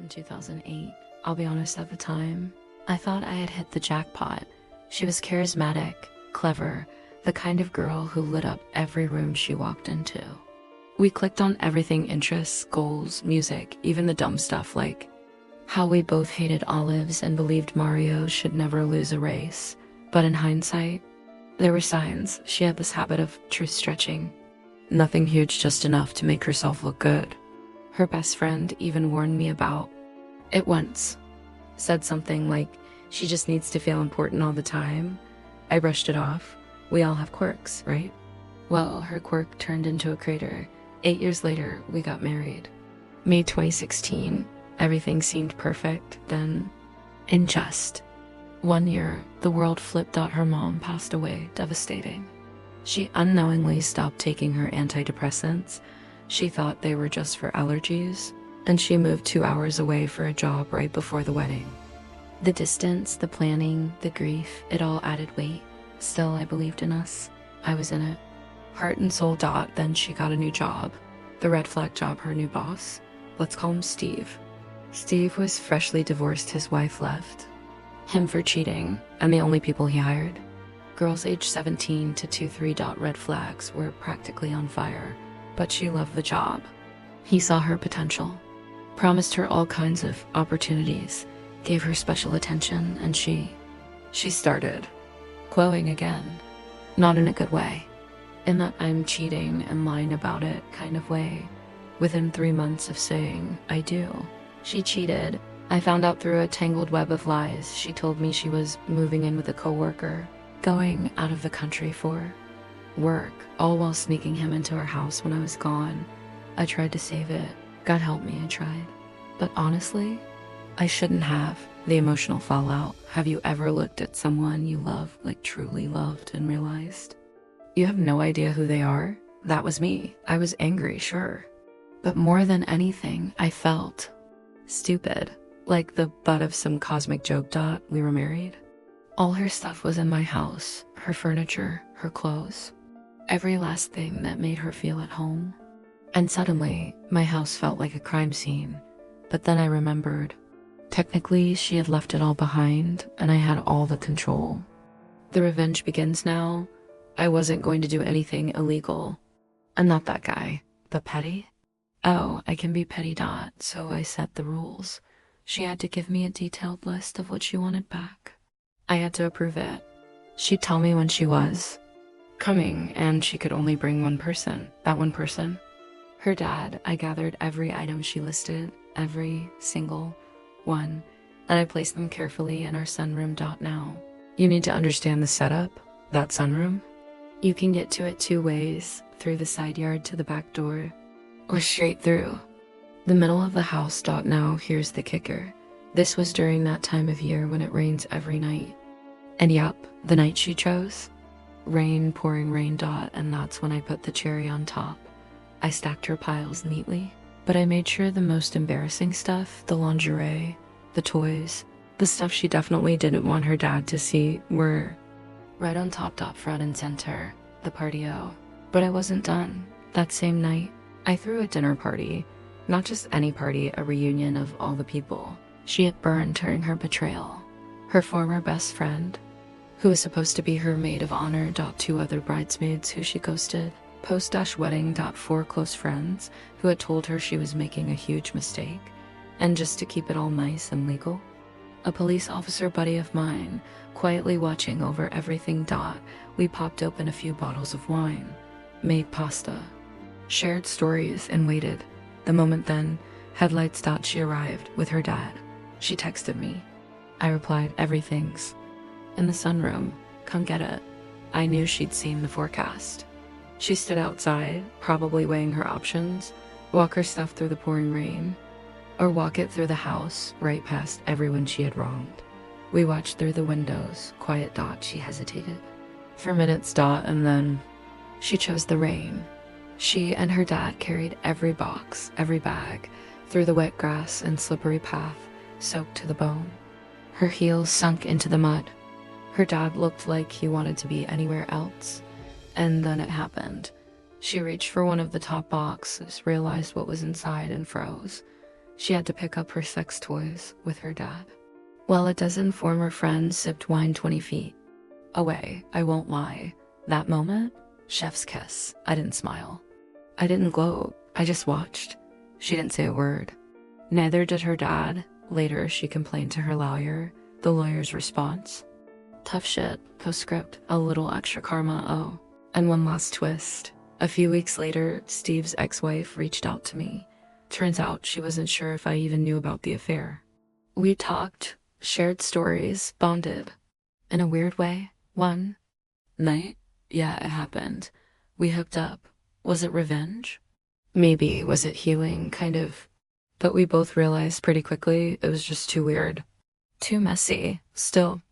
in 2008. I'll be honest, at the time, I thought I had hit the jackpot. She was charismatic, clever, the kind of girl who lit up every room she walked into. We clicked on everything: interests, goals, music, even the dumb stuff like how we both hated olives and believed Mario should never lose a race. But in hindsight, there were signs. She had this habit of truth stretching. Nothing huge, just enough to make herself look good. Her best friend even warned me about it once. Said something like, she just needs to feel important all the time. I brushed it off. We all have quirks, right? Well, her quirk turned into a crater. 8 years later, we got married. May 2016. Everything seemed perfect. Then, in just 1 year, the world flipped. Her mom passed away, devastating. She unknowingly stopped taking her antidepressants. She thought they were just for allergies, and she moved 2 hours away for a job right before the wedding. The distance, the planning, the grief, it all added weight. Still, I believed in us. I was in it. Heart and soul. Then she got a new job. The red flag job. Her new boss, let's call him Steve. Steve was freshly divorced. His wife left him for cheating, and the only people he hired, girls aged 17 to 23. Red flags were practically on fire, but she loved the job. He saw her potential, promised her all kinds of opportunities, gave her special attention, and she started glowing again. Not in a good way. In that I'm cheating and lying about it kind of way. Within 3 months of saying I do, she cheated. I found out through a tangled web of lies. She told me she was moving in with a coworker, going out of the country for work, all while sneaking him into her house when I was gone. I tried to save it. God help me, I tried. But honestly, I shouldn't have. The emotional fallout. Have you ever looked at someone you love, like truly loved, and realized you have no idea who they are? That was me. I was angry, sure. But more than anything, I felt stupid. Like the butt of some cosmic joke. We were married. All her stuff was in my house. Her furniture, her clothes. Every last thing that made her feel at home. And suddenly, my house felt like a crime scene. But then I remembered, technically, she had left it all behind, and I had all the control. The revenge begins now. I wasn't going to do anything illegal. I'm not that guy. But petty? Oh, I can be petty. So I set the rules. She had to give me a detailed list of what she wanted back. I had to approve it. She'd tell me when she was coming, and she could only bring one person. That one person, her dad. I gathered every item she listed, every single one, and I placed them carefully in our sunroom. Now, you need to understand the setup. That sunroom, you can get to it 2 ways, through the side yard to the back door, or straight through the middle of the house. Now, here's the kicker. This was during that time of year when it rains every night. And yup, the night she chose, rain, pouring rain. And that's when I put the cherry on top. I stacked her piles neatly, but I made sure the most embarrassing stuff, the lingerie, the toys, the stuff she definitely didn't want her dad to see, were right on top. Front and center, the party-o. But I wasn't done. That same night, I threw a dinner party. Not just any party, a reunion of all the people she had burned during her betrayal. Her former best friend, who was supposed to be her maid of honor. 2 other bridesmaids who she ghosted. Post-wedding. 4 close friends who had told her she was making a huge mistake. And just to keep it all nice and legal, a police officer buddy of mine, quietly watching over everything. We popped open a few bottles of wine, made pasta, shared stories, and waited. The moment then, headlights. She arrived with her dad. She texted me. I replied, everything's in the sunroom. Come get it. I knew she'd seen the forecast. She stood outside, probably weighing her options. Walk her stuff through the pouring rain, or walk it through the house, right past everyone she had wronged. We watched through the windows. Quiet. She hesitated for minutes. And then she chose the rain. She and her dad carried every box, every bag, through the wet grass and slippery path, soaked to the bone. Her heels sunk into the mud. Her dad looked like he wanted to be anywhere else. And then it happened. She reached for one of the top boxes, realized what was inside, and froze. She had to pick up her sex toys with her dad, while a dozen former friends sipped wine 20 feet away. I won't lie. That moment, chef's kiss. I didn't smile. I didn't gloat. I just watched. She didn't say a word. Neither did her dad. Later, she complained to her lawyer. The lawyer's response: tough shit, postscript, a little extra karma, oh. And one last twist. A few weeks later, Steve's ex-wife reached out to me. Turns out she wasn't sure if I even knew about the affair. We talked, shared stories, bonded. In a weird way. One night, yeah, it happened. We hooked up. Was it revenge? Maybe. Was it healing? Kind of. But we both realized pretty quickly it was just too weird. Too messy. Still,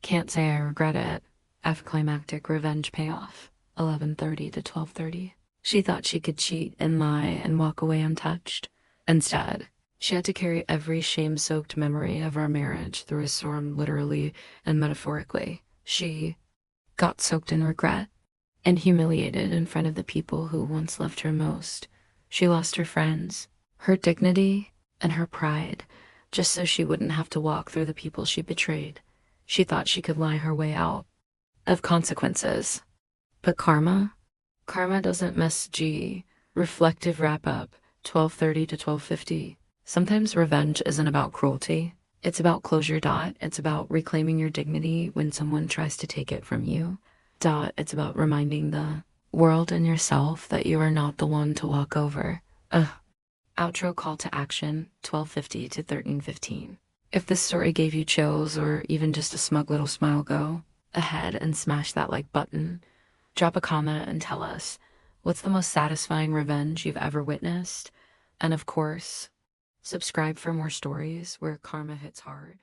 can't say I regret it. Climactic revenge payoff. 11:30 to 12:30. She thought she could cheat and lie and walk away untouched. Instead, she had to carry every shame-soaked memory of our marriage through a storm, literally and metaphorically. She got soaked in regret and humiliated in front of the people who once loved her most. She lost her friends, her dignity, and her pride, just so she wouldn't have to walk through the people she betrayed. She thought she could lie her way out of consequences. But karma? Karma doesn't miss G. Reflective wrap-up, 12:30 to 12:50. Sometimes revenge isn't about cruelty. It's about closure. It's about reclaiming your dignity when someone tries to take it from you. It's about reminding the world and yourself that you are not the one to walk over. Outro call to action, 12:50 to 13:15. If this story gave you chills or even just a smug little smile, go ahead and smash that like button. Drop a comment and tell us, what's the most satisfying revenge you've ever witnessed? And of course, subscribe for more stories where karma hits hard.